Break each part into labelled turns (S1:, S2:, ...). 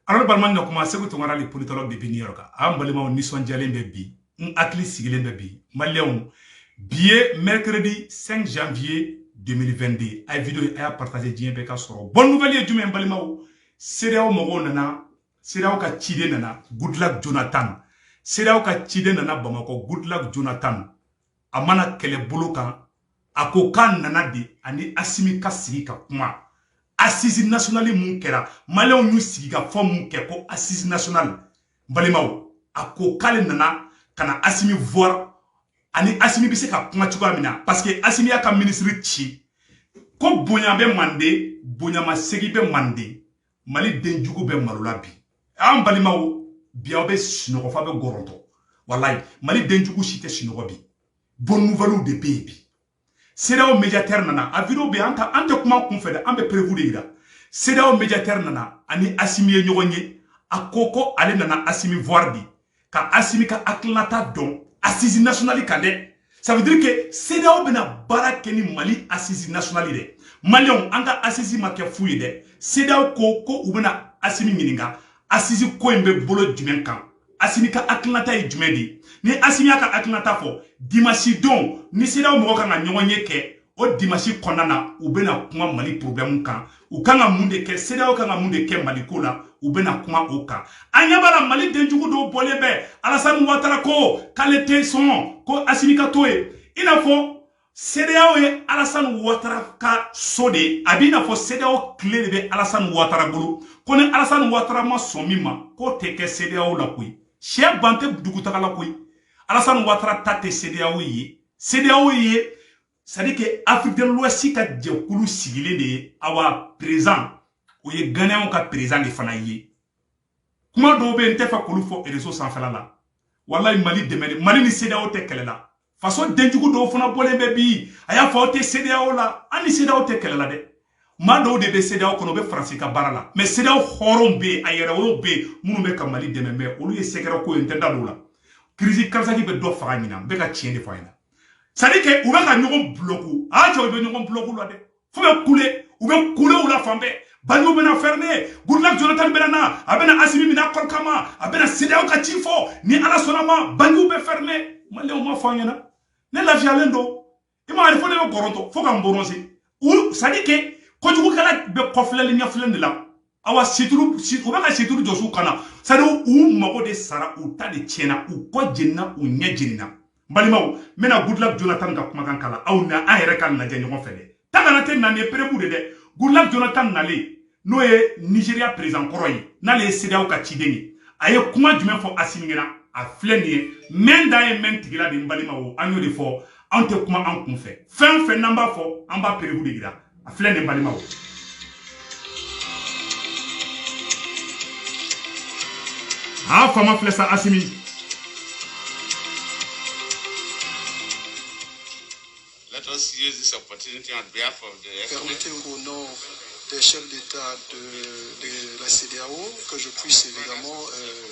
S1: Alors balman na kuma segu to ngara les politologues de New York am balima on nison jalen be bi akli sigilen be bi malleon billet mercredi 5 janvier 2022 ay vidéo ay partager dien be ka soro bonne nouvelle ye jume balima o CEDEAO mogo nana CEDEAO ka chide nana Goodluck Jonathan CEDEAO ka chide nana Bamako Goodluck Jonathan amana kele bolo kan akokan nana de ani Assimi ka sigi ka kuma assise nationale mun kɛra malɛnw y'u sigi ka fɔ mun kɛ ko assise nationale balimaw a ko k'ale nana ka na Assimi voir ani Assimi bɛ se ka kuma cogoya min na parce que Assimi y'a ka ministre ci ko bonya bɛ mande bonyamasegi bɛ mande Mali denjugu bɛ malola bi an balimaw bi aw bɛ sunɔgɔ fa bɛ gɔrɔntɔ wallahi Mali denjugu si tɛ sunɔgɔ bi bonne nouvelle de bɛ yen bi CEDEAO médiateur nana a vidéo be ante kuma kun fɛ dɛ an bɛ prévu de yira CEDEAO médiateur nana ani Assimi ye ɲɔgɔn ye a ko ko ale nana Assimi voir di ka Assimi ka hakilinata dɔn assise nationale kan dɛ ça veut dire que CEDEAO bɛna baara kɛ ni Mali assise nationale dɛ maliyɛnw an ka assise ma kɛ fu ye dɛ CEDEAO ko u bɛna Assimi ɲininka assise ko in bɛ bolo jumɛn kan Assimi ka hakilinata ye jumɛn de ni Assimi y'a ka hakilinata fɔ dimanche don ni CEDEAO mɔgɔ kan ka ɲɔgɔn ye kɛ o dimanche kɔnɔna na u bɛna kuma Mali problème kan u kan ka mun de kɛ CEDEAO kan ka mun de kɛ Mali ko la u bɛna kuma o kan an ɲɛ b'a la Mali denjugu dɔw bɔlen bɛ Alassane Ouattara ko k'ale tɛ sɔn ko Assimi ka to yen i n'a fɔ CEDEAO ye Alassane Ouattara ka so de a b'i n'a fɔ CEDEAO tile de bɛ Alassane Ouattara bolo ko ni Alassane Ouattara ma sɔn min ma k'o tɛ kɛ CEDEAO la koyi sɛ ban tɛ dugutaga la koyi Alassane Ouattara ta tɛ CEDEAO ye CEDEAO ye c'est-à-dire que Afrique de l'Ouest ka jɛkulu sigilen de ye awa président o ye Ghanéenw ka président de fana ye kuma dɔw bɛ n tɛ fɛ k'olu fɔ réseau sanfɛla la wallahi Mali dɛmɛ Mali ni CEDEAO tɛ kɛlɛ la faso denjugu dɔw fana bɔlen bɛ bi a y'a fɔ aw tɛ CEDEAO la an ni CEDEAO tɛ kɛlɛ la dɛ maa dɔw de bɛ CEDEAO kɔnɔ o bɛ Faransi ka baara la mais CEDEAO hɔrɔnw bɛ yen a yɛrɛwolow bɛ yen minnu bɛ ka Mali dɛmɛ mais olu ye sɛgɛrɛ ko ye n tɛ da l'o la crise Kasaki bɛ dɔ faga ɲina n bɛ ka tiɲɛ de fɔ a ɲɛna c'est-à-dire que u bɛ ka ɲɔgɔn bloquer a cɛw bɛ ɲɔgɔn bloquer la dɛ fo bɛ couler u bɛ couler u la fan bɛɛ Banjul bɛna fermer Goodluck Jonathan bɛna na a bɛna Assimi minɛ kɔrɔ kama a bɛna CEDEAO ka ci fɔ ni Ala sɔnna ma Banjul bɛ fermer maliyɛnw ma fɔ an ɲɛna ne lafiyalen don i ma ye fo ne bɛ gɔrɔntɔ fo ka n boronse c'est-à-dire que kojugukɛla bɛ kɔfilɛli ɲɛfilɛli de la awa situru u bɛ ka situru jɔsiw kana c'est-à-dire u mago de sara u ta de tiɲɛna u kɔ jenina u ɲɛ jenina balimaw n bɛna Goodluck Jonathan ka kumakan kala aw na an yɛrɛ ka lajɛ ɲɔgɔn fɛ dɛ tagana tɛ na ni ye prévu de dɛ Goodluck Jonathan nalen n'o ye Nigeria président kɔrɔ ye n'ale ye CEDEAO ka ciden ye a ye kuma jumɛn fɔ Assimi ɲɛna a filɛ nin ye mɛn da ye mɛn tigila de n balimaw an y'o de fɔ an tɛ kuma an kun fɛ fɛn fɛn n'an b'a fɔ an b'a prévu de yira a filɛ nin balimaw a fama filɛ sa Assimi
S2: Let us use this opportunity on behalf of the
S3: Permettez au nom des chefs d'État de la CEDEAO que je puisse évidemment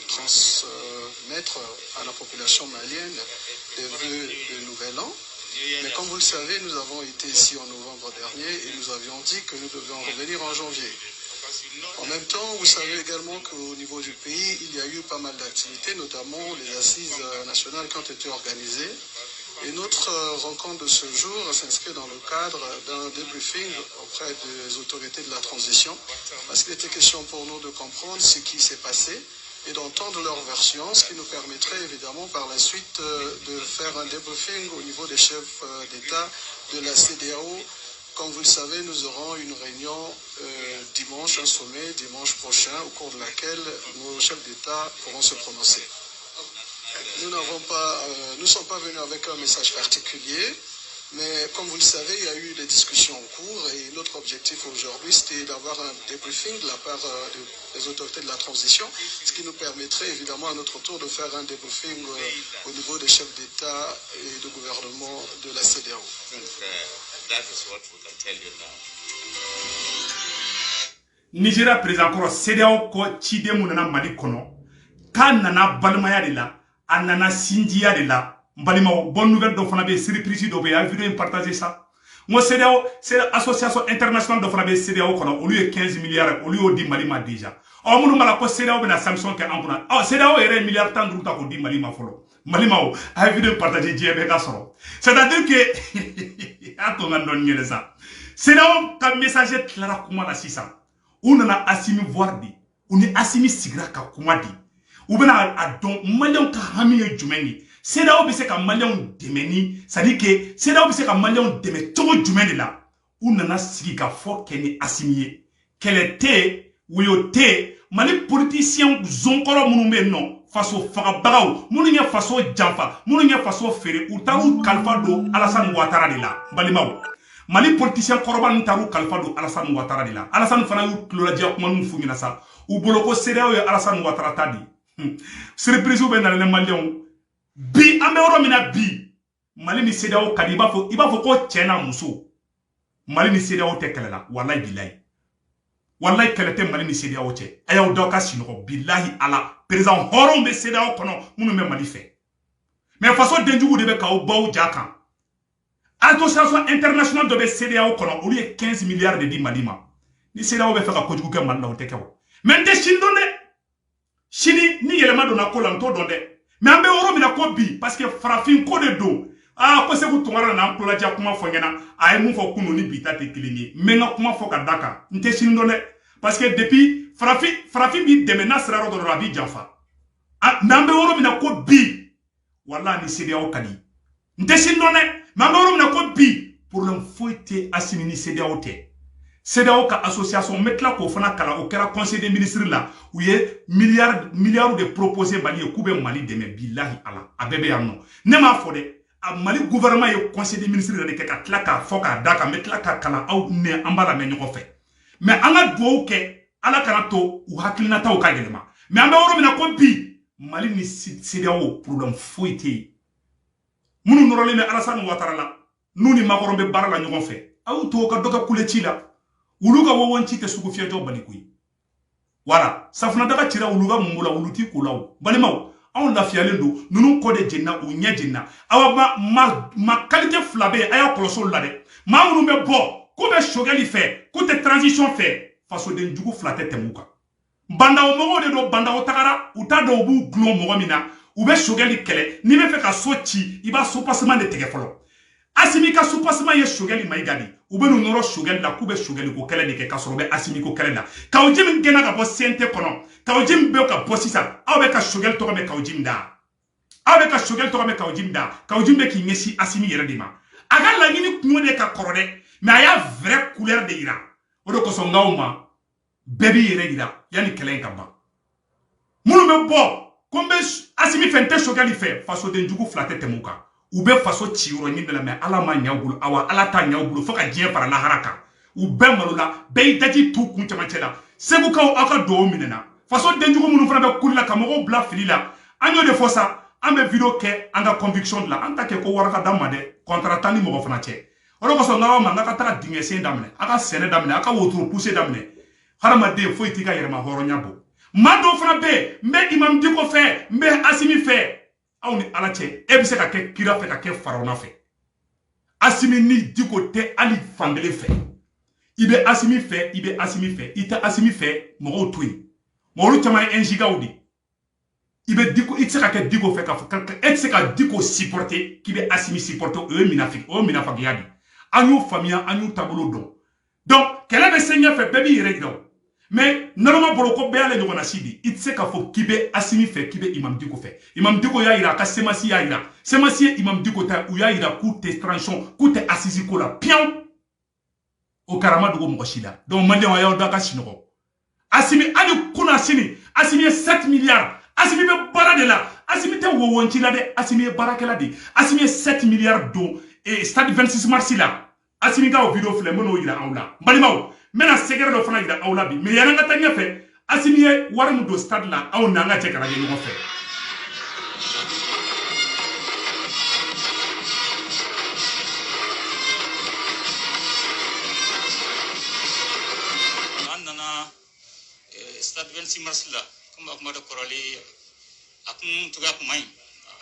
S3: transmettre à la population malienne des vœux de nouvel an. Mais comme vous le savez, nous avons été ici en novembre dernier et nous avions dit que nous devions revenir en janvier. En même temps, vous savez également qu'au niveau du pays, il y a eu pas mal d'activités, notamment les assises nationales qui ont été organisées. Et notre rencontre de ce jour s'inscrit dans le cadre d'un débriefing auprès des autorités de la transition, parce qu'il était question pour nous de comprendre ce qui s'est passé et d'entendre leur version, ce qui nous permettrait évidemment par la suite de faire un débriefing au niveau des chefs d'État de la CEDEAO. Comme vous le savez, nous aurons une réunion dimanche, un sommet dimanche prochain, au cours de laquelle nos chefs d'État pourront se prononcer. Nous ne sommes pas venus avec un message particulier, mais comme vous le savez, il y a eu des discussions en cours et notre objectif aujourd'hui, c'était d'avoir un débriefing de la part des autorités de la transition, ce qui nous permettrait évidemment à notre tour de faire un débriefing au niveau des chefs d'État et de gouvernement de la CEDEAO.
S2: That is what we can tell you now.
S1: Nigeria président kɔrɔ CEDEAO ko ciden mun nana Mali kɔnɔ k'a nana balimaya de la a nana sinjiya de la n balimaw bonne nouvelle dɔ fana bɛ yen surprise dɔ bɛ yen a ye vidéo in partager sa n ko CEDEAO association internationale dɔ fana bɛ CEDEAO kɔnɔ olu ye 15 milliards olu y'o di Mali ma déjà o munu mala ko CEDEAO bena sanction ke ankuna CEDEAO ere milliard tan duru ta ko di Mali ma folo Mali ma o a vidéo partager JB ka soro c'est-à-dire que atonga non nyele ça CEDEAO ka message clara kuma la sisan u nana Assimi voir di u ni Assimi sigira ka kuma di u bena a don Maliens ka hami ye jumɛn CEDEAO be se ka Maliens dɛmɛ ni c'est-à-dire que CEDEAO be se ka Maliens dɛmɛ cogo jumɛn de la u nana sigi ka fɔ kɛ ni Assimi ye kɛlɛ tɛ wuyo tɛ Mali politiciens zonkɔrɔ minnu bɛ yen nɔ faso fagabagaw minnu ye faso janfa minnu ye faso feere u taar'u kalifa don Alassane Ouattara de la balimaw Mali politiciens kɔrɔba ninnu taar'u kalifa don Alassane Ouattara de la Alassane fana y'u tulolaja kuma ninnu f'u ɲɛna sa u bolo ko CEDEAO ye Alassane Ouattara ta di surprise bɛ nalen ni Maliens bi an bɛ yɔrɔ min na bi Mali ni CEDEAO ka di i b'a fɔ ko cɛ n'a muso Mali ni CEDEAO tɛ kɛlɛ la wallahi bilahi wallahi kɛlɛ tɛ Mali ni CEDEAO cɛ a y'aw daw ka sinɔgɔ bilahi ala président hɔrɔnw bɛ CEDEAO kɔnɔ minnu bɛ Mali fɛ mais faso denjugu de bɛ k'aw baw ja kan association internationale dɔ bɛ CEDEAO kɔnɔ olu ye 15 milliards de di Mali ma ni CEDEAO bɛ fɛ ka kojugu kɛ Mali la o tɛ kɛ o mais n tɛ sini dɔn dɛ sini ni yɛlɛma donna ko la n t'o dɔn dɛ mais an bɛ yɔrɔ min na ko bi parce que farafin ko de don ko Segu Tunkara nana kulolaja kuma fɔ ɲɛna a ye mun fɔ kunun ni bi ta tɛ kelen ye n bɛ n ka kuma fɔ ka da kan n tɛ sini dɔn dɛ parce que depuis farafin b'i dɛmɛ n'a sera yɔrɔ dɔ la a b'i janfa mais an bɛ yɔrɔ min na ko bi walahi ni CEDEAO ka di n tɛ sini dɔn dɛ mais an bɛ yɔrɔ min na ko bi problème foyi tɛ Assimi ni CEDEAO tɛ CEDEAO ka association n bɛ tila k'o fana kalan o kɛra conseil des ministres la u ye milliards de proposé Mali ye k'u bɛ Mali dɛmɛ bilahi ala a bɛɛ bɛ yan nɔ ne m'a fɔ dɛ Mali gouvernement ye conseil des ministres de kɛ ka tila k'a fɔ k'a da kan n bɛ tila ka kalan aw ne an b'a lamɛn ɲɔgɔn fɛ mais an ka dugawu kɛ ala kana to u hakilinataw ka yɛlɛma mais an bɛ yɔrɔ min na ko bi Mali ni CEDEAO problème foyi tɛ yen minnu nɔrɔlen bɛ Alassane Ouattara la n'u ni Macron bɛ baara la ɲɔgɔn fɛ a y'u to ka dɔ kɛ kule ci la wulu ka wɔwɔnci tɛ sugu fiyɛtɔ bali koyi voilà safunɛ daga cira wulu ka mun bolo wulu t'i ko la o balimaw anw lafiyalen don ninnu kɔ de jenina u ɲɛ jenina awa ma qualité fila bɛ yen a y'a kɔlɔsi olu la dɛ maa minnu bɛ bɔ k'u bɛ sogɛli fɛ k'u tɛ transition fɛ fasoden jugu fila tɛ tɛmɛ u kan bandaw mɔgɔw de don bandaw tagara u t'a dɔn u b'u gulon mɔgɔ min na u bɛ sogɛli kɛlɛ n'i bɛ fɛ ka so ci i b'a sopaseman de tigɛ fɔlɔ Assimi ka sopaseman ye sogɛli Mayiga di u bɛ n'u nɔrɔ sogɛli la k'u bɛ sogɛli ko kɛlɛ de kɛ k'a sɔrɔ u bɛ Assimi ko kɛlɛ la Kawo Jim gɛnna ka bɔ CNT kɔnɔ Kawo Jim bɛ ka bɔ sisan aw bɛ ka sogɛli tɔgɔ mɛn Kawo Jim da aw bɛ ka sogɛli tɔgɔ mɛn Kawo Jim da Kawo Jim bɛ k'i ɲɛsin Assimi yɛrɛ de ma a ka laɲini kun de ka kɔrɔ dɛ mais a y'a vrai couleur de yira o de kosɔn n'aw ma bɛɛ b'i yɛrɛ yira yanni kɛlɛ in ka ban minnu bɛ bɔ ko n bɛ Assimi fɛ n tɛ sogɛli fɛ fasoden jugu fila tɛ tɛmɛ u kan u bɛ faso ci yɔrɔ ɲini de la mais ala ma ɲɛ u bolo awa ala t'a ɲɛ u bolo fo ka diɲɛ fara lahara kan u bɛɛ malo la bɛɛ y'i daji t'u kun cɛmancɛ la segukaw aw ka duwawu minɛna faso denjugu minnu fana bɛ kuli la ka mɔgɔw bila fili la an y'o de fɔ sa an bɛ video kɛ an ka conviction de la an ta kɛ ko waraka d'an ma dɛ contrat t'an ni mɔgɔ fana cɛ o de kosɔn n'aw ma n ka taga dingɛ sen daminɛ a ka sɛnɛ daminɛ a ka wotoro poussé daminɛ hadamaden foyi t'i ka yɛrɛma hɔrɔnya bɔ maa dɔw fana bɛ yen n bɛ Imam Diko fɛ n bɛ Assimi fɛ aw ni ala cɛ e bɛ se ka kɛ kira fɛ ka kɛ Farawuna fɛ Assimi ni Diko tɛ hali fankelen fɛ i bɛ Assimi fɛ i bɛ Assimi fɛ i tɛ Assimi fɛ mɔgɔw to yen mɛ olu caman ye NJGaw de i bɛ Diko i tɛ se ka kɛ Diko fɛ k'a fɔ e tɛ se ka Diko supporter k'i bɛ Assimi supporter o ye minafagiya de an y'u faamuya an y'u taabolo dɔn donc kɛlɛ bɛ se ɲɛfɛ bɛɛ b'i yɛrɛ yira o mais normalement bolo ko bɛɛ y'ale ɲɔgɔnna si de i tɛ se k'a fɔ k'i bɛ Assimi fɛ k'i bɛ Imam Diko fɛ Imam Diko y'a yira a ka semasi y'a yira semasi ye Imam Diko ta u y'a yira k'u tɛ transition k'u tɛ assise ko la piyan o karama dogo mɔgɔ si la donc Maliens a y'aw da ka sinɔgɔ Assimi hali kunna sini Assimi ye 7 milliards Assimi bɛ baara de la Assimi tɛ wɔwɔnci la dɛ Assimi ye baarakɛla de Assimi ye 7 milliards don stade 26 mars la Assimi ka o video filɛ n bɛn'o yira aw la balimaw n bɛna sɛgɛrɛ dɔ fana yira aw la bi mais yan'an ka taa ɲɛfɛ Assimi ye wari min don stade la aw n'an ka jɛ ka lajɛ ɲɔgɔn fɛ
S2: an nana stade 26 mars la comme a kuma da kɔrɔlen a kun tuga kuma ɲi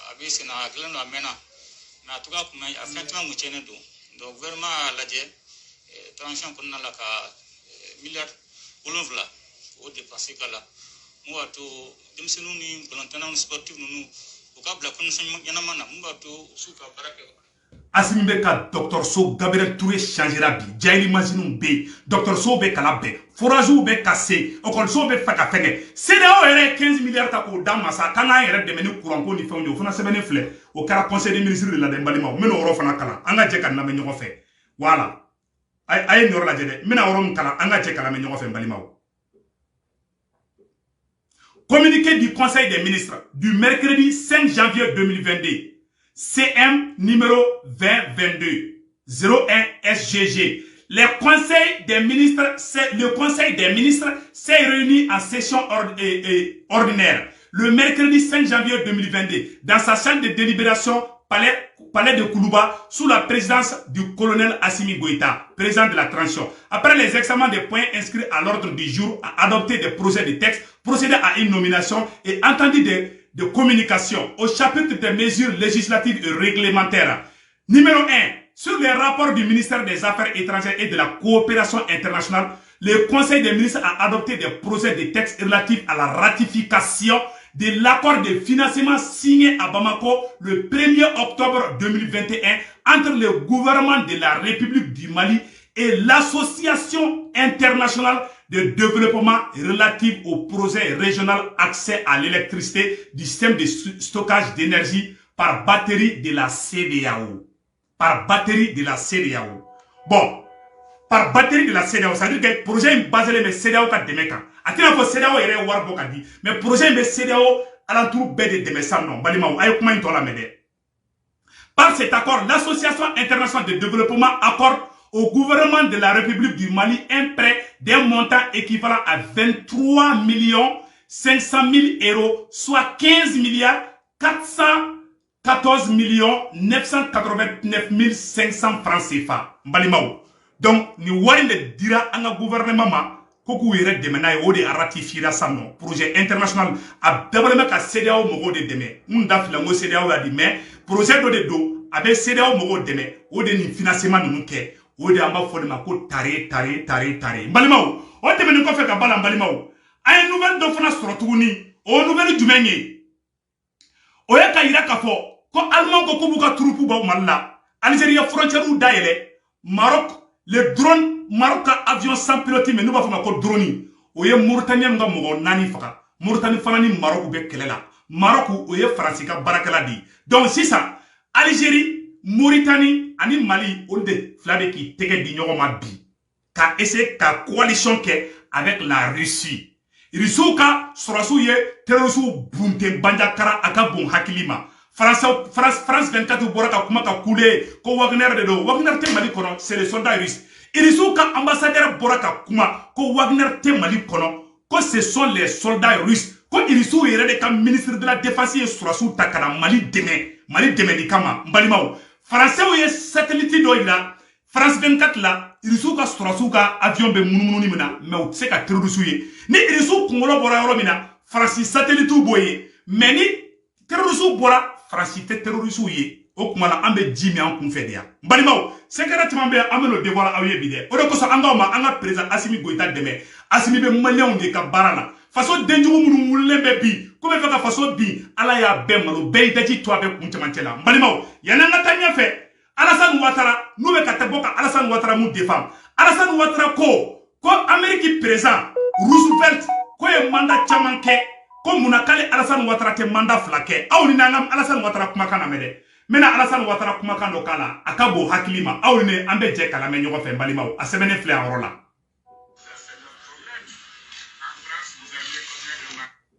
S2: a bɛ senna a dilan don a mɛnna mais a tuga kuma ɲi a fɛn caman kun tiɲɛnen don donc gouvernement a lajɛ transition kɔnɔna la ka miliyari 7 au dépassé là. Moi, tout, dem se nous ni volontaires nous sportifs nous au cas de la condition yanamana, moi tout sous ka baraka.
S1: Asimi ka Dr So Gabriel Touré changera bi jaili machine be Dr So be kala be forage be cassé okol so be faka fenge CDAO ere 15 milliards ta ko dans massa kana ere de meni courant ko ni fenjo fana sebene flé au cara conseil des ministres de la dembalima meno oro fana kala anga je kan na me ñoko fe voilà ay ñor la jede mina oro kala anga je kala me ñoko fe balima. Communiqué du Conseil des ministres du mercredi 5 janvier 2022, CM numéro 2022-01 SGG. Le Conseil des ministres s'est réuni en session ordinaire le mercredi 5 janvier 2022 dans sa salle de délibération palais de Koulouba sous la présidence du colonel Assimi Goïta, président de la transition. Après les examens des points inscrits à l'ordre du jour, a adopté des projets de texte, procédé à une nomination et entendu de communication au chapitre des mesures législatives et réglementaires. Numéro 1. Sur les rapports du ministère des Affaires étrangères et de la coopération internationale, le Conseil des ministres a adopté des projets de texte relatifs à la ratification de l'accord de financement signé à Bamako le 1er octobre 2021 entre le gouvernement de la République du Mali et l'Association internationale de développement relative au projet régional accès à l'électricité du système de stockage d'énergie par batterie de la CEDEAO. Par batterie de la CEDEAO. Bon, par batterie de la CEDEAO, ça veut dire que le projet est basé sur la CEDEAO qui est a tina fo CEDEAO yɛrɛ wari bɔ ka di mais projet in bɛ CEDEAO alentour bɛɛ de dɛmɛ san nɔ balimaw a ye kuma in tɔ lamɛn dɛ. Par cet accord, l'association internationale de développement accorde au gouvernement de la République du Mali un prêt d'un montant équivalent à 23 500 000 €, soit 15 414 989 500 francs CFA balimaw. Donc ni wari de dira an ka gouvernement ma Koku yere demena o de ratifiera sanno projet international a dabalema ka CEDEAO mogo de deme unda fila ngo CEDEAO ya di mais projet do de do abe CEDEAO mogo deme o de ni financement nunu ke o de amba fo de ma ko tare mbalimaw o deme ni ko fe ka bala mbalimaw ay nouvelle do fana soro tuguni o nouvelle jumenye o ya ka yira ka fo ko allemand ko kubuka troupe ba malla Algérie frontière ou daele Maroc le drone Maroc avion sans pilote mais nous va faire ko drone o ye Mauritanien nga mogo nani faka Mauritanie fana ni Maroc be kelela Maroc o ye France ka barakala di donc c'est ça Algérie Mauritanie ani Mali o de flabe ki tege di nyogo ma bi ka essayer ka coalition ke avec la Russie Russie sorasu ye terrorisme bunte banjakara aka bon hakilima France 24 bora ka kuma ka kule ko Wagner de do Wagner te Mali kono c'est les soldats russes Irisu ka ambassadeur bora ka kuma ko Wagner te Mali kono ko ce sont les soldats russes ko Irisu yere de ka ministre de la défense et sorasu takana Mali deme di kama mbalimaw français ye satellite do ila France 24 la Irisu ka sorasu ka avion be munumunu ni mina mais c'est ka terroriste ye ni Irisu kungolo bora yoro mina France satellite boye mais ni terroriste bora France te terroriste ye o kuma la ambe jimi an kun fe dia mbalimaw secrétaire be amelo devoir awye bide o de ko so anga ma anga président Assimi Goïta deme Assimi be malien de ka barana façon denjugu munu mulembe bi ko be faka façon bi ala ya be malo be daji to abe kun tamantela mbalimaw yana ngata nya fe Alassane Ouattara nous be ka teboka Alassane Ouattara mu défend Alassane Ouattara ko Amérique président Roosevelt ko e mandat chamanke ko munakale Alassane Ouattara te mandat flake awni nangam Alassane Ouattara kuma kana mede mena Alassane Ouattara kuma kan do kala akabo hakilima awni ambe je kala me nyogo fe mbalimaw a sebene fle en rola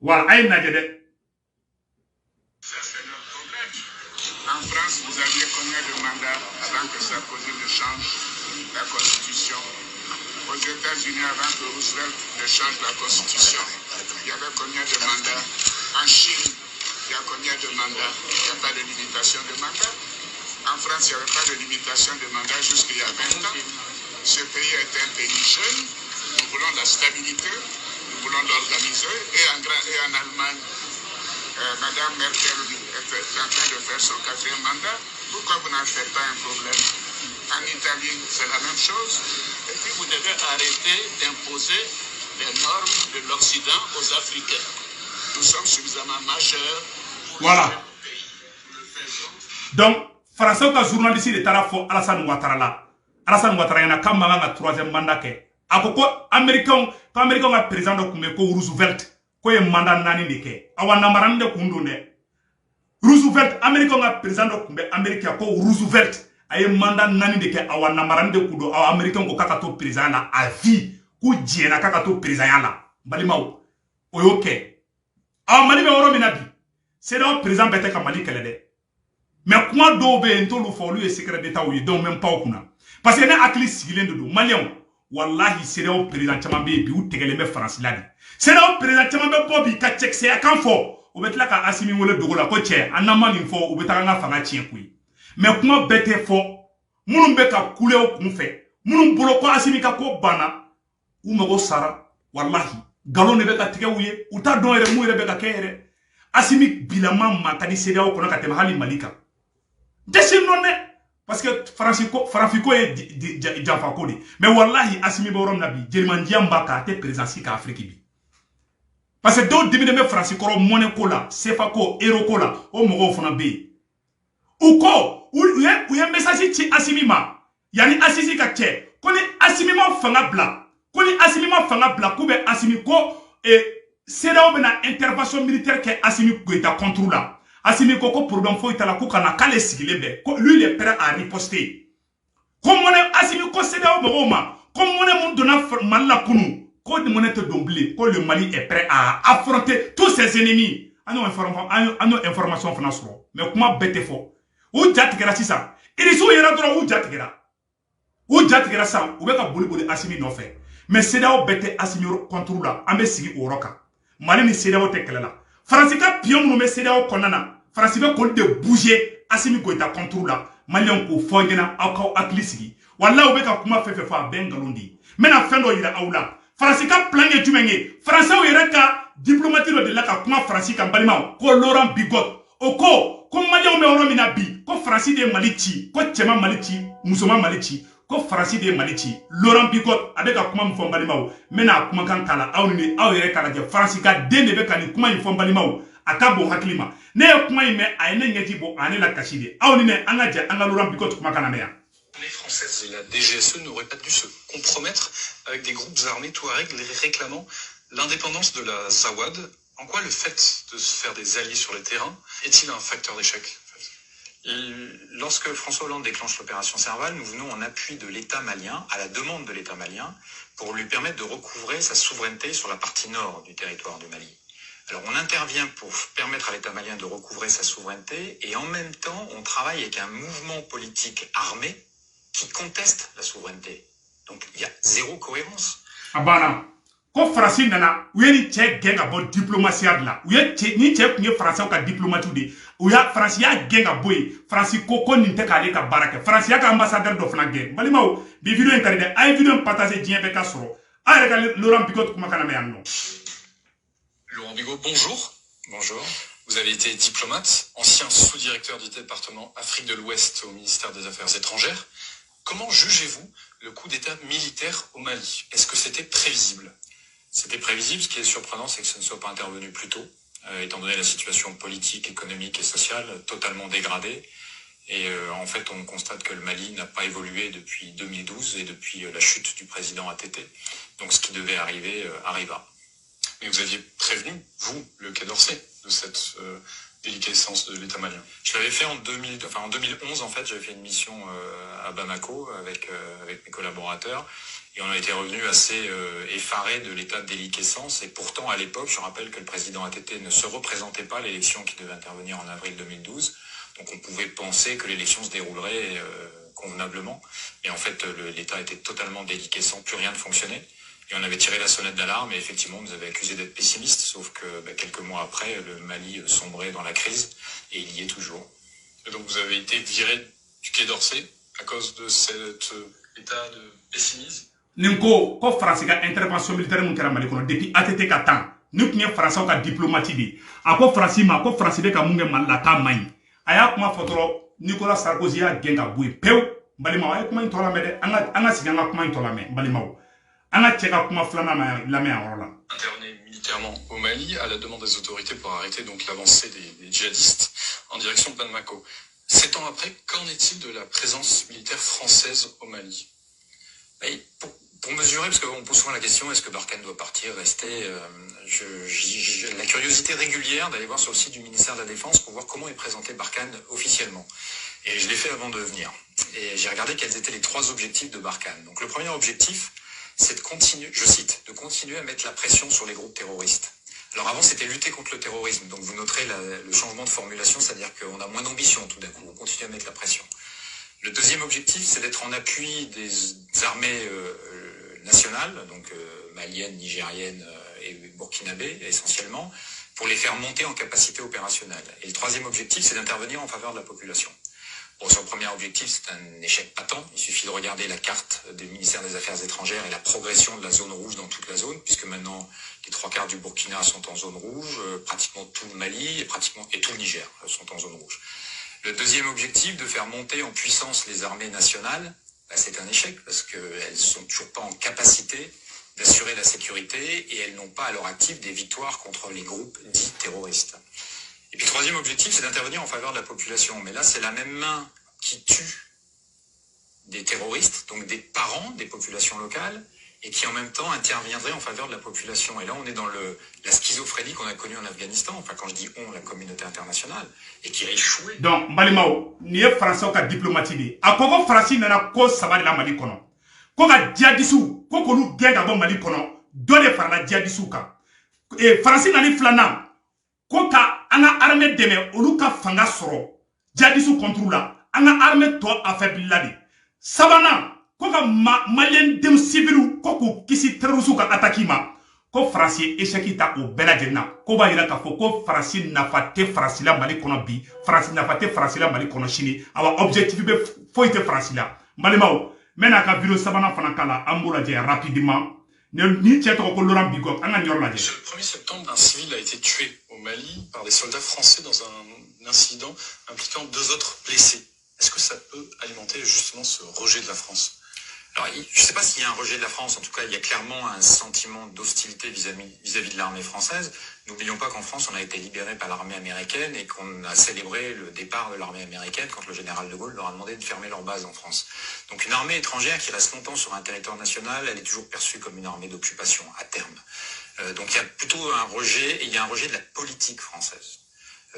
S1: voilà ay najede.
S4: Ça c'est notre problème. En France, vous aviez combien de mandats avant que Sarkozy ne change la constitution? Aux États-Unis, avant que Roosevelt ne change la constitution, il y avait combien de mandats? En Chine, il y a combien de mandats? Il n'y a pas de limitation de mandats. En France, il n'y avait pas de limitation de mandats jusqu'il y a 20 ans. Ce pays est un pays jeune. Nous voulons la stabilité, nous voulons l'organiser. Et en Allemagne, Madame Merkel est en train de faire son 4e mandat. Pourquoi vous n'en faites pas un problème? En Italie, c'est la même chose. Et puis vous devez arrêter d'imposer les normes de l'Occident aux Africains. Nous sommes suffisamment majeurs.
S1: Voilà. Donc, Français ka journaliste de Tarafo Alassane Ouattara là. Alassane Ouattara yana kamanga na troisième mandat ke. Akoko Américain ka président de Kumeko Roosevelt ko ye mandat nani de ke. Awana marande kundone. Roosevelt Américain ka président de Kumbe America ko Roosevelt aye mandat nani de ke awana marande kudo awa Américain ko kaka to président la à vie ku diena kaka to président la. Balimaw oyoke. Awa mali be woro minabi. C'est le président bete ka mali kele de. Mais comment dobe ntolu fo lui secret d'état ou donc même pas au kuna parce que na akli sigilen de do malien wallahi c'est le président chama be bi ou tegele me France la di c'est le président chama be bobi ka check c'est kan fo o betla ka asimi wole dogo la ko che anama ni fo o betaka nga fanga chien kui mais comment bete fo munun be ka kule o kun fe munun bolo ko asimi ka ko bana ou mago sara wallahi galon ne be ka tege wuye ou ta don ere mu ere be ka kere asimi bilama makani c'est le ko na ka tema hali malika Décimnoné parce que Francisco est Janfakodi. Mais wallahi, Assimi Borom Nabi, Jelman Diambaka, te présenté qu'à Afrique. Parce que d'autres débits de mes Francisco, Monekola, Sefako, Erokola, au Moro Fonabe. Ou quoi, ou y a un message qui Assimima, yani Assisi Kache, qu'on est Assimima Fangabla, qu'on est Assimima Fangabla, qu'on est Assimiko, et c'est là où il y a une intervention militaire qui est Assimi Goïta contre là. Assimi Koko problème faut itala ko kana kale sigilebe lui il est prêt à riposter comme on est Assimi ko seda o moma comme on est mon donna malla kunu ko de monnaie te domblé ko le Mali est prêt à affronter tous ses ennemis ano information financière mais comment bête fort ou jatigera sisa il so yera dro ou jatigera ça ou be ka boli Assimi no fait mais seda o bête Assimi contre là ambe sigi o roka Mali ni seda o tekelela Francika pion no me seda o konana Francais ko de bouger Assimi Goïta contre là Malien ko fongena akaw aklisigi walla o be ka kuma fefe fa bengalondi mena fendo ira awla Francais ka plan ye jumenge Français o yera ka diplomatie de la ka kuma Francais ka balima ko Laurent Bigot o ko Malien me oro mina bi ko Francais de Malichi ko chema Malichi musoma Malichi ko Francais de Malichi Laurent Bigot avec ka kuma mfo balima mena kuma kan kala awni aw yera kala je Francais ka de be ka ni kuma mfo balima akabo haklima ne kuma ime ayene ngeti bo ane la kashide awni ne angaje Laurent Bigot kuma kana meya.
S5: Les Françaises et la DGSE n'auraient pas dû se compromettre avec des groupes armés touaregs réclamant l'indépendance de la Zawad. En quoi le fait de se faire des alliés sur le terrain est-il un facteur d'échec? Lorsque François Hollande déclenche l'opération Serval, nous venons en appui de l'État malien, à la demande de l'État malien, pour lui permettre de recouvrer sa souveraineté sur la partie nord du territoire du Mali. Alors on intervient pour permettre à l'État malien de recouvrer sa souveraineté et en même temps on travaille avec un mouvement politique armé qui conteste la souveraineté. Donc il y a zéro cohérence.
S1: Abana, ko Francis nana, ou y'a tche genga bo diplomatie là, ou y'a tche ni tche kunye Français ka diplomatie de, ou y'a Francis y'a genga boy, Francis koko ninte ka ale ka barake, Francis y'a ka ambassadeur do flanke. Balimao, bi vidéo internet, ay vidéo partager dien be ka soro. Ay reka Laurent Bigot kuma kana me yanno.
S5: Laurent Bigot, bonjour. Bonjour. Vous avez été diplomate, ancien sous-directeur du département Afrique de l'Ouest au ministère des Affaires étrangères. Comment jugez-vous le coup d'État militaire au Mali? Est-ce que c'était prévisible? C'était prévisible. Ce qui est surprenant, c'est que ça ne soit pas intervenu plus tôt, étant donné la situation politique, économique et sociale totalement dégradée. Et en fait, on constate que le Mali n'a pas évolué depuis 2012 et depuis la chute du président ATT. Donc ce qui devait arriver arriva. Mais vous aviez prévenu, vous, le Quai d'Orsay, de cette déliquescence de l'État malien. Je l'avais fait en 2011, en fait, j'avais fait une mission à Bamako avec mes collaborateurs. Et on a été revenu assez effarés de l'état de déliquescence. Et pourtant, à l'époque, je rappelle que le président ATT ne se représentait pas à l'élection qui devait intervenir en avril 2012. Donc on pouvait penser que l'élection se déroulerait convenablement. Mais en fait, l'État était totalement déliquescent, plus rien ne fonctionnait. Et on avait tiré la sonnette d'alarme et effectivement, on nous avait accusé d'être pessimiste, sauf que quelques mois après, le Mali sombrait dans la crise et il y est toujours. Et donc vous avez été viré du Quai d'Orsay à cause de cet état de pessimisme?
S1: Ninko, ko France ka intervention militaire mun kera Mali kono depuis ATT ka temps. Ni kunye France ka diplomatie di. Ako France ma ko France be ka munge malla ta mai. Aya kuma fotoro Nicolas Sarkozy a genga boy pew. Balima ay kuma intola mede anga siga nga kuma intola me balima.
S5: Intervenait militairement au Mali à la demande des autorités pour arrêter donc l'avancée des djihadistes en direction de Bamako. 7 ans après, qu'en est-il de la présence militaire française au Mali? Pour mesurer, parce qu'on pose souvent la question, est-ce que Barkhane doit partir, rester j'ai la curiosité régulière d'aller voir sur le site du ministère de la Défense pour voir comment est présenté Barkhane officiellement. Et je l'ai fait avant de venir. Et j'ai regardé quels étaient les 3 objectifs de Barkhane. Donc le premier objectif, c'est de continuer, je cite, de continuer à mettre la pression sur les groupes terroristes. Alors avant, c'était lutter contre le terrorisme. Donc vous noterez le changement de formulation, c'est-à-dire qu'on a moins d'ambition tout d'un coup, on continue à mettre la pression. Le deuxième objectif, c'est d'être en appui des armées nationales, donc maliennes, nigériennes et burkinabé essentiellement, pour les faire monter en capacité opérationnelle. Et le troisième objectif, c'est d'intervenir en faveur de la population. Bon, sur le premier objectif, c'est un échec patent. Il suffit de regarder la carte du ministère des Affaires étrangères et la progression de la zone rouge dans toute la zone, puisque maintenant les 3/4 du Burkina sont en zone rouge, pratiquement tout le Mali et tout le Niger sont en zone rouge. Le deuxième objectif, de faire monter en puissance les armées nationales, c'est un échec parce qu'elles sont toujours pas en capacité d'assurer la sécurité et elles n'ont pas à leur actif des victoires contre les groupes dits terroristes. Et puis le troisième objectif, c'est d'intervenir en faveur de la population. Mais là, c'est la même main qui tue des terroristes, donc des parents des populations locales, et qui en même temps interviendrait en faveur de la population. Et là, on est dans la schizophrénie qu'on a connue en Afghanistan, enfin quand je dis on, la communauté internationale, et qui a échoué.
S1: Donc, Malimao, ni est français ou diplomatie. A koko français nana ko sabari la Mali kono. Ko ka djihadisou, ko ko lu gen ka Mali kono, do de fara la djihadisou ka. Et français nani flana, ko ka anga armée deme olu ka fanga soro. Djihadisou contre la, anga armée to affaibli la di. Sabana ko ka malien dem civilu ko ko kisi terrorisou ka attaque ma ko français échec ta o bela jenna ko ba yira ka fo ko français nafa te français la Mali kono bi français nafa te français la Mali kono chini awa objectif be fo ite français la Malimao mena ka vidéo sabana fana kala ambola je rapidement ni tcheto ko Laurent Bigo anga ñor la je.
S5: Le 1er septembre, un civil a été tué au Mali par des soldats français dans un incident impliquant 2 autres blessés. Est-ce que ça peut alimenter justement ce rejet de la France? Alors, je ne sais pas s'il y a un rejet de la France. En tout cas, il y a clairement un sentiment d'hostilité vis-à-vis de l'armée française. N'oublions pas qu'en France, on a été libéré par l'armée américaine et qu'on a célébré le départ de l'armée américaine quand le général de Gaulle leur a demandé de fermer leur base en France. Donc, une armée étrangère qui reste longtemps sur un territoire national, elle est toujours perçue comme une armée d'occupation à terme. Donc, il y a plutôt un rejet, et il y a un rejet de la politique française.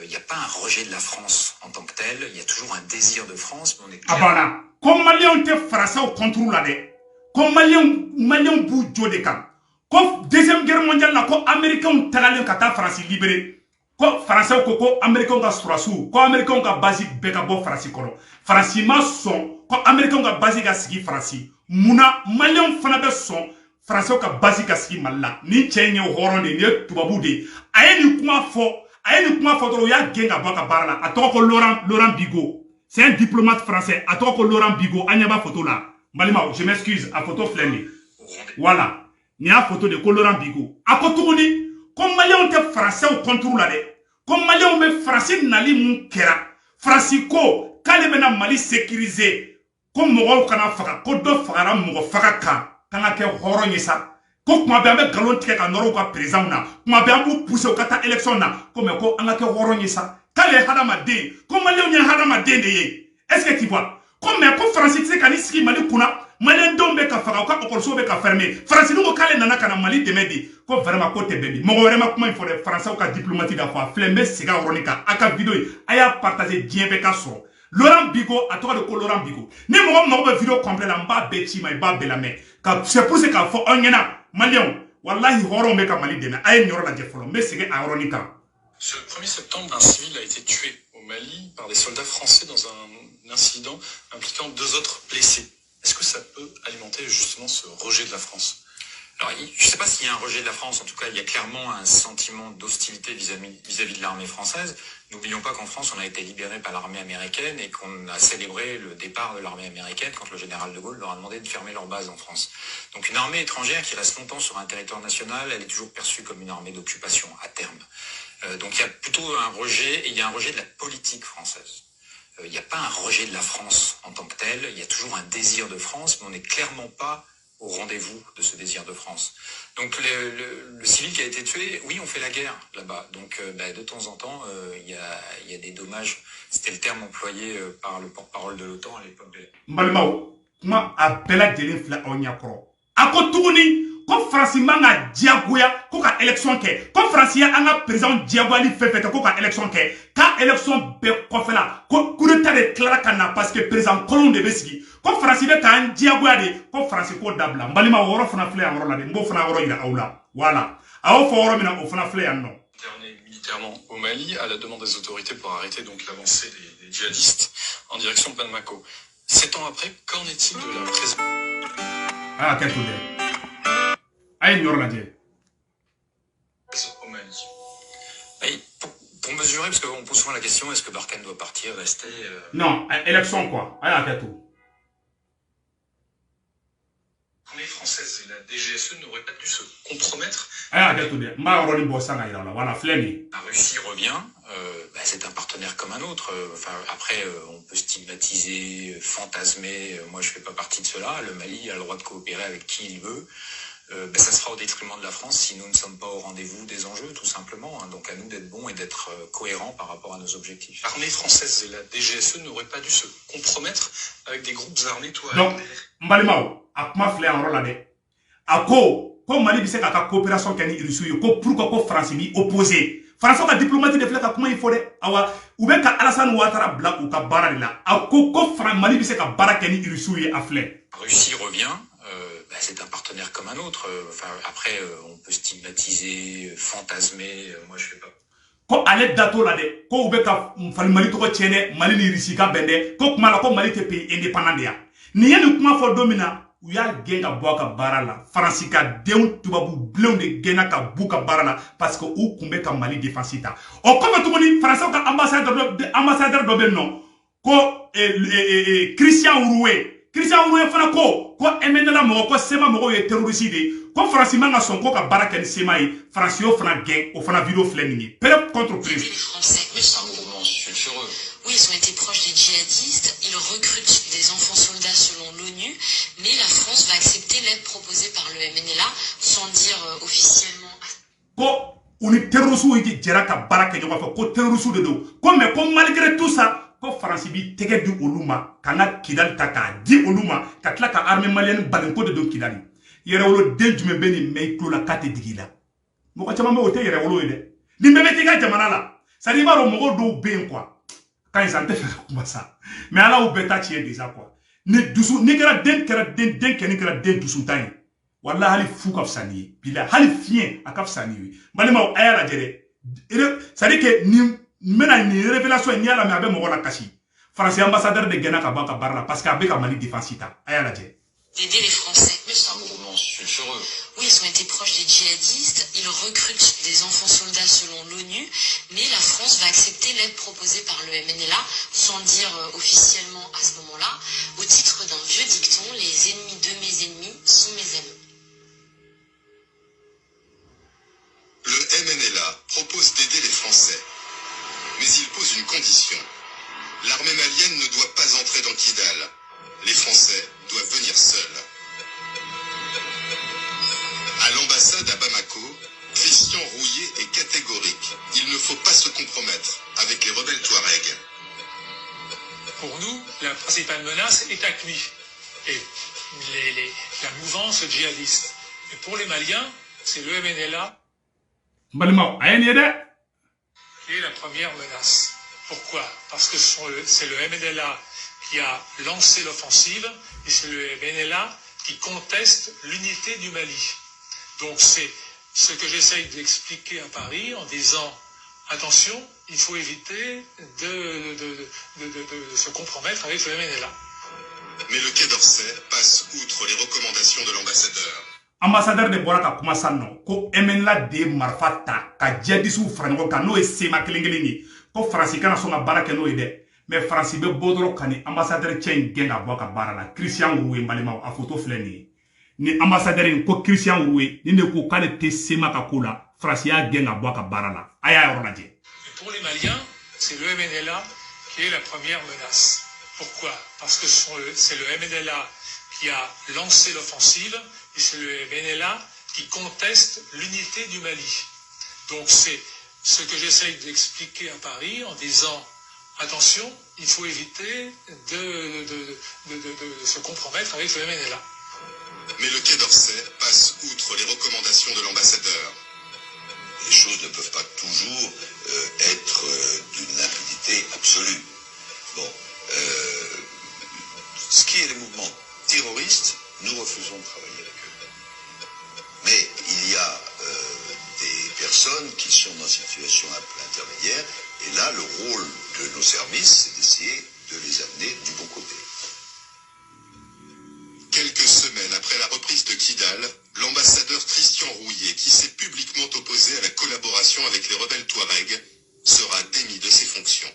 S5: Il n'y a pas un rejet de la France en tant que tel, il y a toujours un désir de France, mais on est clair.
S1: Abana, comme Malien te français au contrôle là de, comme Malien bou de kan, comme deuxième guerre mondiale là, comme Américain tagalen kata France libéré, comme français ko Américain ka surasu, comme Américain ka basique beka bo France kono, France ma son, comme Américain ka basique a sigi France, muna Malien fana be son, français ka basique a sigi malla, ni chenye horon de ni tubabu de, aye ni kuma fo. Aye ni kuma fotoro ya genga baka barla atoko Laurent Bigo c'est un diplomate français atoko Laurent Bigo anyaba photo là Malima je m'excuse a photo flemmé voilà ni a photo de Laurent Bigo akotuni comme malien te français au contrôle là de comme malien me français nali mun kera francisco kale bena Mali sécurisé comme mo kana faka ko do fara mo faka kan kana ke horo nyesa ko kuma be ambe galon tike ka noro ka président na kuma be ambu pousser au kata élection na comme ko anga ke horonyi sa kale hadama de ko malien nya hadama de ye est-ce que tu vois comme ko français tike ka ni ski Mali kuna malien dombe ka faka ka okolso be ka fermer français no kale nana kana Mali demedi ko vraiment ko te bebi mo vraiment kuma il faut de français ka diplomatie da fois flembe siga horonika aka vidéo aya partager bien be ka so Laurent Bigo a toi de Laurent Bigo ni mo be vidéo complet la mba beti ma ba belame ka c'est pour ce qu'a fait on yana Malien, wallahi horon be ka Mali deme ay ñoro la jefolo mais c'est ironica.
S5: Ce 1er septembre, un civil a été tué au Mali par des soldats français dans un incident impliquant 2 autres blessés. Est-ce que ça peut alimenter justement ce rejet de la France? Alors, je ne sais pas s'il y a un rejet de la France, en tout cas, il y a clairement un sentiment d'hostilité vis-à-vis de l'armée française. N'oublions pas qu'en France, on a été libéré par l'armée américaine et qu'on a célébré le départ de l'armée américaine quand le général de Gaulle leur a demandé de fermer leur base en France. Donc une armée étrangère qui reste longtemps sur un territoire national, elle est toujours perçue comme une armée d'occupation à terme. Donc il y a plutôt un rejet, et il y a un rejet de la politique française. Il n'y a pas un rejet de la France en tant que tel, il y a toujours un désir de France, mais on n'est clairement pas au rendez-vous de ce désir de France. Donc le civil qui a été tué, oui, on fait la guerre là-bas. Donc de temps en temps, il y a des dommages. C'était le terme employé par le porte-parole de l'OTAN à l'époque de...
S1: Mbalimao, kuma a bela jelen fila aw ɲakɔrɔ. A ko tuguni ko Faransi man ka diyagoya ko ka élection kɛ. Ko Faransi ya an ka président diyagoyali fɛn fɛn kɛ ko ka élection kɛ. Ka élection bɛɛ kɔfɛla ko coup d'état de tilara ka na parce que président Kolon de bɛ sigi. Ko Faransi bɛ k'an diyagoya de ko Faransi ko dabila. Mbalima o yɔrɔ fana filɛ yan yɔrɔ la de. N b'o fana yɔrɔ yira aw la. Voilà. A y'o fɔ yɔrɔ min na o fana filɛ yan nɔ.
S5: Militairement au Mali à la demande des autorités pour arrêter donc l'avancée des djihadistes en direction de Bamako. 7 ans après, qu'en est-il de la présence au Mali? Et pour mesurer, parce qu'on pose souvent la question, est-ce que Barkhane doit partir, rester
S1: Non, élection quoi.
S5: L'armée française et la DGSE n'auraient pas dû se compromettre.
S1: La
S5: Russie revient, c'est un partenaire comme un autre. Après, on peut stigmatiser, fantasmer. Moi, je ne fais pas partie de cela. Le Mali a le droit de coopérer avec qui il veut. Ça sera au détriment de la France si nous ne sommes pas au rendez-vous des enjeux, tout simplement. Donc à nous d'être bons et d'être cohérents par rapport à nos objectifs. L'armée française et la DGSE n'auraient pas dû se compromettre avec des groupes armés.
S1: Donc, Mbalimao, a kuma filɛ yan yɔrɔ la dɛ. A ko Mali bɛ se k'a ka coopération kɛ ni Russie ye ko pourquoi ko France b'i opposé. France ka diplomatie de filɛ ka kuma in fɔ dɛ. Awa, u bɛ ka Alassane Ouattara bila u ka baara de la. A ko Mali bɛ se ka baara kɛ ni Russie ye a filɛ.
S5: Russie revient. C'est un partenaire comme un autre. Après, on peut stigmatiser, fantasmer. Moi, je fais pas.
S1: Ko ale dato la de ko u bɛ ka Mali tɔgɔ tiɲɛ dɛ. Mali ni Russie ka bɛn dɛ. Ko kuma la ko Mali tɛ pays indépendant de ya. Nin ye nin kuma fɔ don min na u y'a gɛn ka bɔ a ka baara la. Faransi ka denw tubabu bilenw de gɛnna ka b'u ka baara la parce que u kun bɛ ka Mali défense ta. O kɔfɛ tuguni Faransiw ka ambassadeur dɔ bɛ yen nɔ ko Christian Uruwe fana ko MNLA mɔgɔ ko SEMA mɔgɔw ye terroriste de ko Faransi man ka sɔn ko ka baara kɛ ni SEMA ye. Faransi y'o fana gɛn o fana vidéo filɛ nin ye. Période contre prise.
S5: Les Français. Mais c'est un mouvement sulfureux.
S6: Oui, ils ont été proches des djihadistes, ils recrutent des enfants soldats selon l'ONU, mais la France va accepter l'aide proposée par le MNLA sans dire officiellement.
S1: Ko uni terroriste yi jɛra ka baara kɛ ɲɔgɔn fɛ ko terroriste de don. Ko mais ko malgré tout ça ko Faransi bi tɛgɛ di olu ma ka na Kidali ta k'a di olu ma ka tila ka armée malienne balen ko de don Kidali. Yɛrɛwolo den jumɛn bɛ nin mɛn i tulo la k'a tɛ digi i la. Mɔgɔ caman bɛ o tɛ yɛrɛwolo ye dɛ. Nin bɛɛ bɛ k'i ka jamana la. C'est-à-dire i b'a dɔn mɔgɔw dɔw bɛ yen quoi. Quand ils en font comme ça. Mais là où bêta tiens déjà quoi. Ni dusu ni kɛra den kɛni kɛra den dusu tan ye. Wala hali fu ka fisa ni ye. Bila hali fiɲɛ a ka fisa ni ye. Balimaw a y'a lajɛ dɛ. C'est-à-dire que ni mena ni révélation ni ala mais a bɛ mɔgɔ la kasi. Français ambassadeur de Ghana ka bɔ a ka baara la parce que a bɛ ka Mali défense ta. A y'a lajɛ.
S6: D'aider les Français.
S5: Mais c'est un mouvement sulfureux.
S6: Oui, ils ont été proches des djihadistes, ils recrutent des enfants soldats selon l'ONU, mais la France va accepter l'aide proposée par le MNLA sans dire officiellement à ce moment-là, au titre d'un vieux dicton, les ennemis de mes ennemis sont mes amis.
S7: Le MNLA propose d'aider les Français, mais il pose une condition. L'armée malienne ne doit pas entrer dans Kidal. Les Français doivent venir seuls. À l'ambassade à Bamako, Christian Rouillet est catégorique. Il ne faut pas se compromettre avec les rebelles Touaregs.
S8: Pour nous, la principale menace est AQMI et la mouvance djihadiste. Et pour les Maliens, c'est le MNLA qui est la première menace. Pourquoi? Parce que c'est le MNLA qui a lancé l'offensive et c'est le MNLA qui conteste l'unité du Mali. Donc c'est ce que j'essaye d'expliquer à Paris en disant attention, il faut éviter de se compromettre avec le MNLA.
S7: Mais le Quai d'Orsay passe outre les recommandations de l'ambassadeur.
S1: Ambassadeur de Bora ka kuma sanno ko MNLA de marfata ka jadisu frango ka no SEMA kelengeli ko France kana so nga baraka no ide mais France be bodoro kani ambassadeur chen genga boka barala Christian Roué malima a photo fleni ni ambassadeur ko Christian Roué ni ne ko kale te SEMA ka kula France ya genga boka barala aya yornaje.
S8: Pour les Maliens, c'est le MNLA qui est la première menace. Pourquoi? Parce que c'est le MNLA qui a lancé l'offensive et c'est le MNLA qui conteste l'unité du Mali. Donc c'est ce que j'essaye d'expliquer à Paris en disant attention, il faut éviter de se compromettre avec le MNLA.
S7: Mais le Quai d'Orsay passe outre les recommandations de l'ambassadeur.
S9: Les choses ne peuvent pas toujours être d'une limpidité absolue. Bon, ce qui est les mouvements terroristes, nous refusons de travailler avec eux. Mais il y a des personnes qui sont dans une situation un peu intermédiaire, et là, le rôle de nos services, c'est d'essayer de les amener du bon côté.
S7: Quelques semaines après la reprise de Kidal, l'ambassadeur Christian Rouillet, qui s'est publiquement opposé à la collaboration avec les rebelles Touaregs, sera démis de ses fonctions.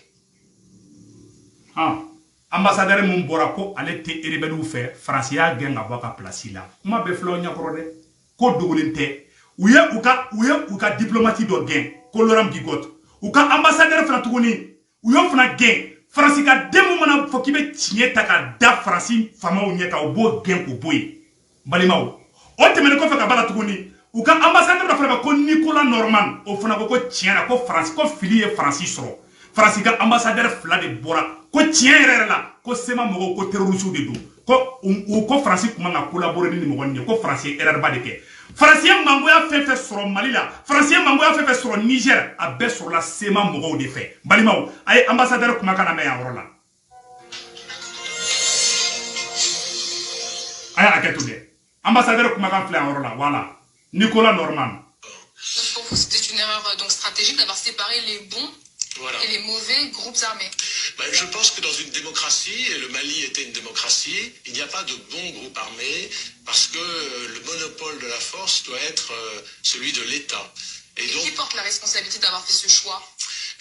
S1: Ambassadeur Mumborako allait te rebelle fait Francia gang à Waka Placila. Ma beflo nyakrode. Ko dogolente. Uka diplomatie do gang. Koloram bigot. Uka ambassadeur Fratuguni. Uyo fna gang. Fransika demu mana fokibe tinye taka da Franci fama unyeka obo gang ko boy. Balimao. O temene ko feka bala tuguni. Uka ambassadeur da fraba ko Nicolas Norman. O fna ko tiena ko France ko fili e Francis ro. Fransika ambassadeur fla de bora. Ko tiens la ko sema mogo ko terroriste de do ko français kuma na collaborer ni mogo ni ko français erreur ba de ke français mango ya fait sur Mali la français mango ya fait sur Niger a be sur la sema mogo de fait balimaw ay ambassadeur kuma kana me ya rola ay aketou de ambassadeur kuma kan fla ya rola voilà Nicolas Norman.
S6: Donc pour vous c'était une erreur donc stratégique d'avoir séparé les bons et les mauvais groupes armés.
S10: Je pense que dans une démocratie, et le Mali était une démocratie, il n'y a pas de bons groupes armés parce que le monopole de la force doit être celui de l'État. Et donc,
S6: qui porte la responsabilité d'avoir fait ce choix?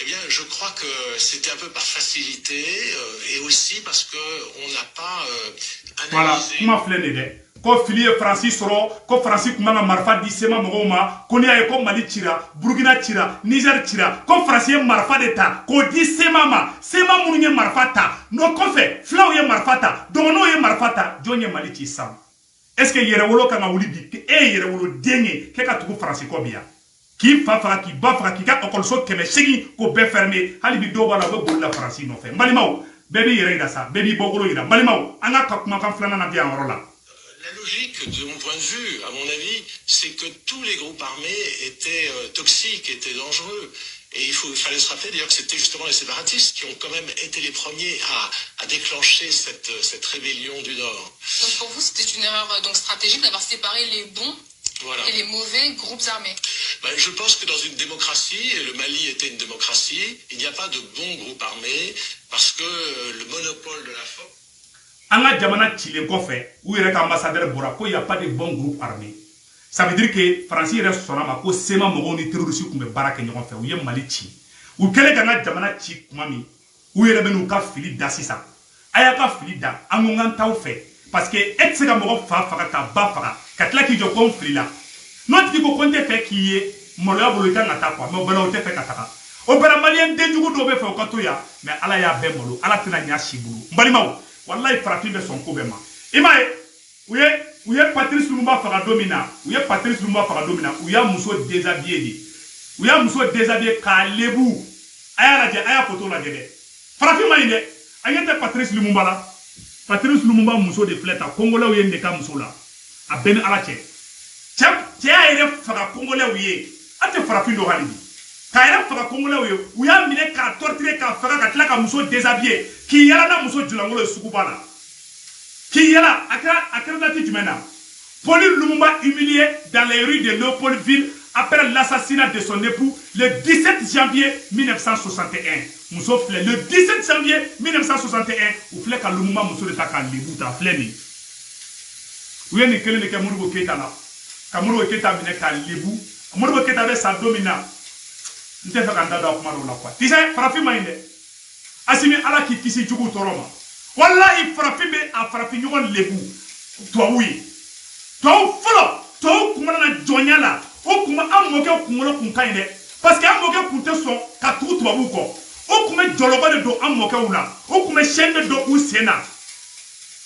S10: Eh bien, je crois que c'était un peu par facilité et aussi parce qu'on n'a pas analysé...
S1: Voilà, ko fili Francis ro ko Francis kuma na marfa di sema mogoma ko ni ay ko Mali tira Burkina tira Niger tira ko Francis marfa de ta ko di sema munye marfa ta no ko fe flaw ye marfa ta dono ye marfa ta jonye Mali ti sam est-ce que yere wolo kana wuli bi yere wolo denye ke ka tuku Francis ko biya ki fa ki ba ki ka okolso keme segi ko be fermé hali bi do bala bo la Francis no fe mbalimaw bebi yere ida sa bebi bogolo ida mbalimaw anga ka kuma kan flana na biya rola.
S10: La logique, de mon point de vue, à mon avis, c'est que tous les groupes armés étaient toxiques, étaient dangereux. Et il fallait se rappeler d'ailleurs que c'était justement les séparatistes qui ont quand même été les premiers à déclencher cette rébellion du Nord.
S6: Donc pour vous, c'était une erreur donc stratégique d'avoir séparé les bons et les mauvais groupes armés.
S10: Je pense que dans une démocratie, et le Mali était une démocratie, il n'y a pas de bons groupes armés parce que le monopole de la force...
S1: Anga jamana chilen kofe ou yere ka ambassadeur bora ko y a pas de bon groupe armé. Ça veut dire que France reste sonama ko sema mogo ni terroriste kumbe barake nyon fe ou ye Mali chi. Ou kele ka jamana chi kumami ou yere benu ka fili dasisa. Aya ka fili da angongan taw fe parce que et se ka mogo fa ka ba fa ka tla ki jo kon fili la. Not ki ko konte fe ki ye moloya bolo ka ngata kwa mo bala o te fe ka taka. O bala malien de jugu do be fe o ka to ya mais ala ya be molo ala tena nya shibulu. Mbali mawo wallahi frappé de son koubema. Imae, où est Patrice Lumumba fera domina, où est Patrice Lumumba fera domina, où y a Mousso déshabillé, où y a Mousso déshabillé, Kalebou, aya photo la gede. Frappé maïne, ayete Patrice Lumumba là, Patrice Lumumba Mousso de flète, Congolais où y a une déca Mousso là, à Ben Alache. Tiens, aïe fera Congolais où y est, à te frappé de Halibi. Kaira fera Congolais où y a mine ka torturé ka fera ka tlaka Mousso déshabillé. Qui y a là Mousso Djulangolo Soukubala. Qui y a là, à date du maintenant. Pauline Lumumba humilié dans les rues de Léopoldville après l'assassinat de son époux le 17 janvier 1961. Mousso Flé, le 17 janvier 1961, ou Flé ka Lumumba Mousso de Taka Libouta, Flé ni. Où est-ce que le Kamouroubo Keita là? Kamouroubo Keita mine ka Libou. Kamouroubo Keita avait sa domina. Nous t'ai fait un dada au Kumaro là quoi. Tu sais, Frafi Maïne. Asimi ala ki kisi jugu toroma. Wallahi frappé a frappé nyon lebu. Toi oui. Toi folo. Toi kuma na jonya la. O kuma amoke kumolo kunkainde. Parce que amoke kunte son ka tout toi ko. O kuma joloba de do amoke ula. O kuma chaîne de do ou sena.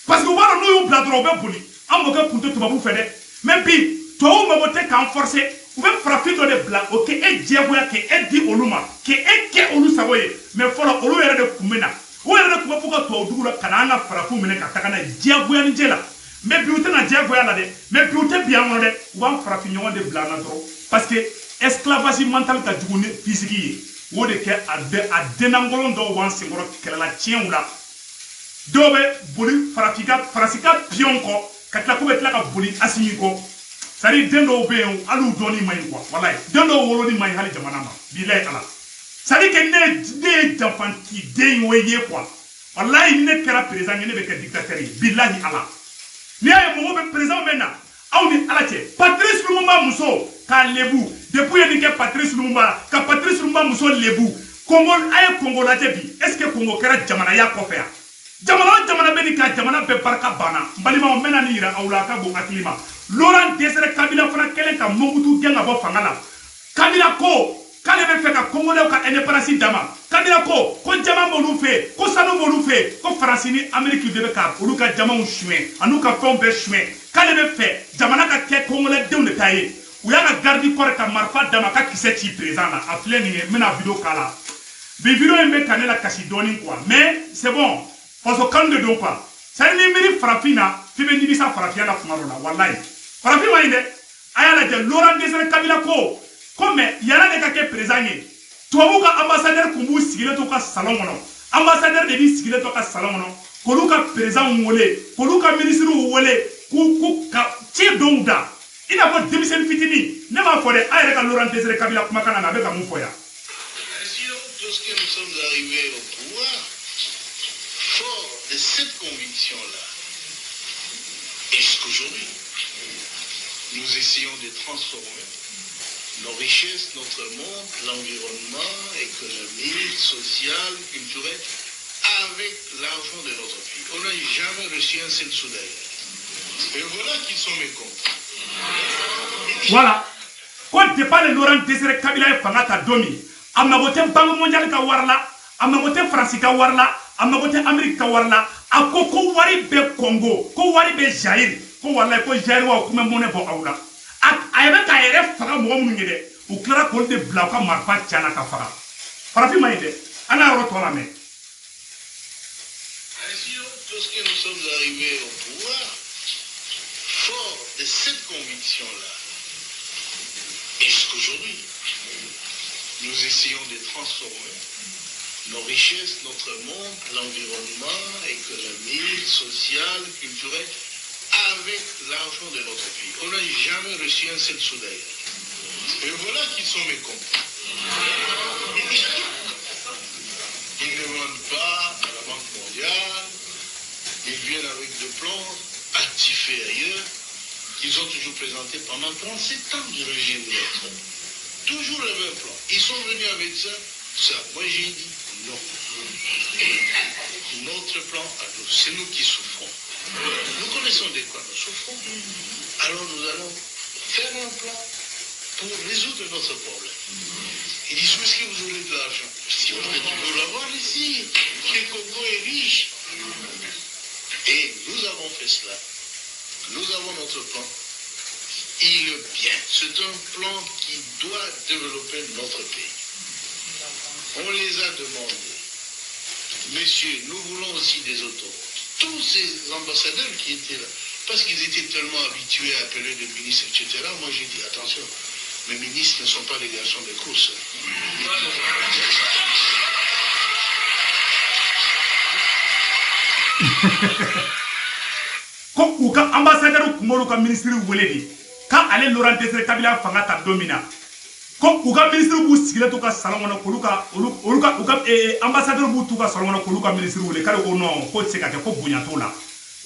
S1: Parce que voilà nous n'u bila dɔrɔn u bɛ boli an m'o kɛ kunto tubabu fɛ dɛ mais bi tubabu mago tɛ k'an forcer u bɛ farafin dɔ de bila o k'e diyagoya k'e di olu ma k'e kɛ olu sago ye mais fɔlɔ olu yɛrɛ de kun bɛ na o yɛrɛ de kun bɛ fɔ ka tubabu dugu la ka na an ka farafinw minɛ ka taga n'a ye diyagoyanijɛ la mais bi u tɛna diyagoya la dɛ mais bi u tɛ bi an kɔnɔ dɛ u b'an farafin ɲɔgɔn de bila an na dɔrɔn parce que esclavage mental ka jugu ni physique ye o de kɛ a dennankɔlɔn dɔw b'an senkɔrɔ kɛlɛla tiɲɛw la dɔw bɛ boli farasi ka pion kɔ ka tila k'u bɛ tila ka boli Asimi kɔ c'est à dire den dɔw bɛ yen hali u dɔnni man ɲi quoi walayi den dɔw wololi man ɲi hali jamana ma bilayi ala c'est à dire que ne ye janfanci den o ye quoi walayi ni ne kɛra président ye ne bɛ kɛ dictateur ye bilayi ala n'i y'a ye mɔgɔw bɛ président bɛ na aw ni ala cɛ Patrice Lumumba muso k'a lebu depuis ye nin kɛ Patrice Lumumba ka Patrice Lumumba muso lebu Congo a ye Congo lajɛ bi est ce que Congo kɛra jamanaya kɔfɛ yan jamana o jamana bɛ nin ka jamana bɛɛ barika banna n balimaw n bɛna nin yira aw la a ka bon hakili ma Laurent Désiré Kabila fana kɛlen ka Mobutu gɛn ka bɔ fanga la Kabila ko k'ale bɛ fɛ ka Congolais ka indépendance d'a ma Kabila ko jama b'olu fɛ yen ko sanu b'olu fɛ yen ko Faransi ni Amérique de bɛ ka olu ka jamaw suɲɛ an'u ka fɛnw bɛɛ suɲɛ k'ale bɛ fɛ jamana ka kɛ Congolais denw de ta ye u y'a ka garde corps ka marifa d'a ma ka kisɛ ci président la a filɛ nin ye n bɛna vidéo k'a la bi vidéo in bɛ ka ne la kasi dɔɔni quoi mais c'est bon parce que kan de don quoi c'est ni miiri farafin na f'i bɛ nimisa farafinya la kuma dɔ la walayi farafin ma ɲi dɛ a y'a lajɛ Laurent Désiré Kabila ko mais yala de ka kɛ président ye tubabu ka ambassadeur kun b'u sigilen to ka salon kɔnɔ ambassadeur de b'i sigilen to ka salon kɔnɔ k'olu ka président wele k'olu ka ministre wele k'u ka ci dɔw da i n'a fɔ denmisɛnnin fitinin ne b'a fɔ dɛ a yɛrɛ ka Laurent Désiré Kabila kumakan na a bɛ ka mun fɔ yan.
S9: Lorsque nous sommes arrivés au pouvoir, fort de cette conviction-là, et jusqu'aujourd'hui, nous essayons de transformer nos richesses, notre monde, l'environnement économique, social, culturel, avec l'argent de notre pays. On n'a jamais reçu un seul sou d'ailleurs. Et voilà qu'ils sont mécontents.
S1: Voilà. Quand départ le Laurent Désiré Kabila est fanga ta domi, a mago tɛ Banque mondiale ka wari la, a mago tɛ Faransi ka wari la, a mago tɛ Amérique ka wari la, a ko wari bɛ Congo, ko wari bɛ Zaïre, ko wallahi ko Zaïre wa kuma mɔnɛ bɔ aw la. A yɛrɛ k'a yɛrɛ faga mɔgɔ minnu ye dɛ, u tilara k'olu de bila u ka marifa cana ka faga. Farafin ma ɲi dɛ, an n'a yɔrɔ tɔ lamɛn.
S9: Lorsque nous sommes arrivés au pouvoir, fort de cette conviction-là, et jusqu'aujourd'hui, nous essayons de transformer nos richesses, notre monde, l'environnement économique, social, culturel, avec l'argent de notre pays. On n'a jamais reçu un seul sou d'ailleurs. Et voilà qu'ils sont mécontents. Ils ne demandent pas à la Banque mondiale, ils viennent avec des plans actifs et ailleurs, qu'ils ont toujours présentés pendant 37 ans du régime neutre. Toujours le même plan. Ils sont venus avec ça. Moi j'ai dit non. Notre plan à nous, c'est nous qui souffrons. Nous connaissons de quoi nous souffrons. Alors nous allons faire un plan pour résoudre notre problème. Ils disent, est-ce que vous aurez de l'argent? Je dis, on peut toujours l'avoir ici. Le Congo est riche. Et nous avons fait cela. Nous avons notre plan. Il est bien. C'est un plan qui doit développer notre pays. On les a demandé. Messieurs, nous voulons aussi des autoroutes. Tous ces ambassadeurs qui étaient là, parce qu'ils étaient tellement habitués à appeler des ministres, etc. Moi j'ai dit, attention, mes ministres ne sont pas des garçons de course.
S1: Ko u ka ambassadeur kumalu ka ministre wele di ka ale Laurent Désiré Kabila fanga ta domina ko u ka ministre b'u sigilen to ka salon kɔnɔ k'olu ka ambassadeur b'u t'u ka salon kɔnɔ k'olu ka ministre wele k'ale ko non ko tɛ se ka kɛ ko bonya t'o la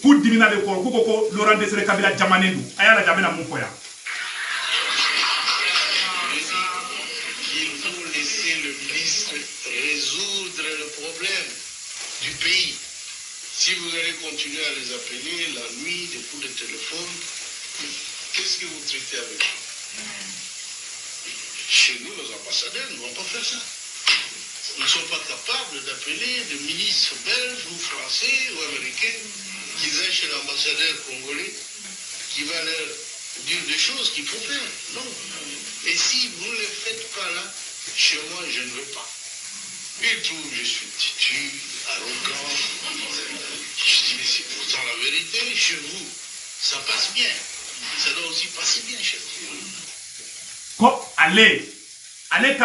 S1: k'u dimina de kɔrɔ k'u ko Laurent Désiré Kabila jamanen don a y'a lajɛ a bɛna mun fɔ yan.
S9: Il faut laisser le ministre résoudre le problème du pays. Si vous allez continuer à les appeler la nuit, des coups de téléphone, qu'est-ce que vous traitez avec eux? Chez nous, nos ambassadeurs ne vont pas faire ça.
S10: Ils ne sont pas capables d'appeler de ministres belges ou français ou américains qui aillent chez l'ambassadeur congolais qui va leur dire des choses qu'il faut faire. Non. Et si vous ne le faites pas là, chez moi, je ne veux pas. Ils trouvent que je suis têtu, arrogant. Je dis, mais c'est pourtant la vérité. Chez vous, ça passe bien. Ça doit aussi passer bien chez vous.
S1: Allez